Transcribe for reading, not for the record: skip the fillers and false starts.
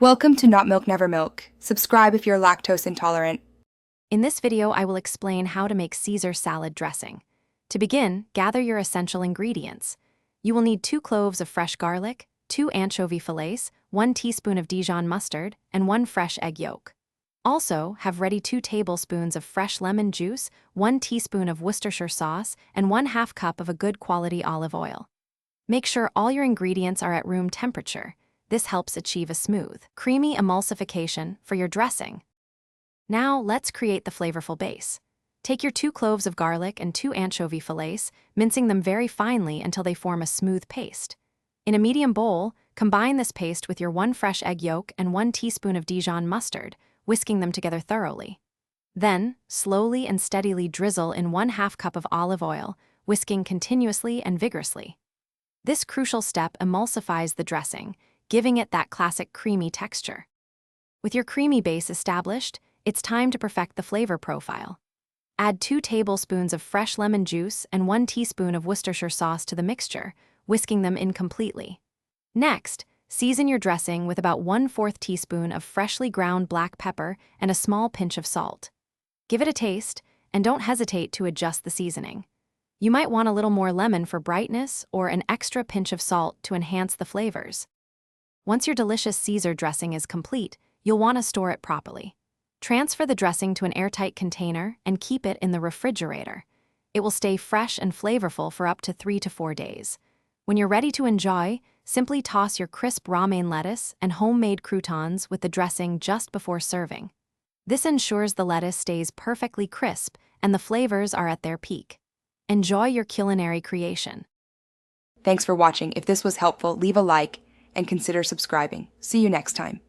Welcome to Not Milk Never Milk. Subscribe if you're lactose intolerant. In this video, I will explain how to make Caesar salad dressing. To begin, gather your essential ingredients. You will need 2 cloves of fresh garlic, 2 anchovy fillets, 1 teaspoon of Dijon mustard, and 1 fresh egg yolk. Also, have ready 2 tablespoons of fresh lemon juice, 1 teaspoon of Worcestershire sauce, and 1/2 cup of a good quality olive oil. Make sure all your ingredients are at room temperature. This helps achieve a smooth, creamy emulsification for your dressing. Now, let's create the flavorful base. Take your 2 cloves of garlic and 2 anchovy fillets, mincing them very finely until they form a smooth paste. In a medium bowl, combine this paste with your 1 fresh egg yolk and 1 teaspoon of Dijon mustard, whisking them together thoroughly. Then, slowly and steadily drizzle in 1/2 cup of olive oil, whisking continuously and vigorously. This crucial step emulsifies the dressing, giving it that classic creamy texture. With your creamy base established, it's time to perfect the flavor profile. Add 2 tablespoons of fresh lemon juice and 1 teaspoon of Worcestershire sauce to the mixture, whisking them in completely. Next, season your dressing with about 1/4 teaspoon of freshly ground black pepper and a small pinch of salt. Give it a taste, and don't hesitate to adjust the seasoning. You might want a little more lemon for brightness or an extra pinch of salt to enhance the flavors. Once your delicious Caesar dressing is complete, you'll want to store it properly. Transfer the dressing to an airtight container and keep it in the refrigerator. It will stay fresh and flavorful for up to 3 to 4 days. When you're ready to enjoy, simply toss your crisp romaine lettuce and homemade croutons with the dressing just before serving. This ensures the lettuce stays perfectly crisp and the flavors are at their peak. Enjoy your culinary creation. Thanks for watching. If this was helpful, leave a like and consider subscribing. See you next time.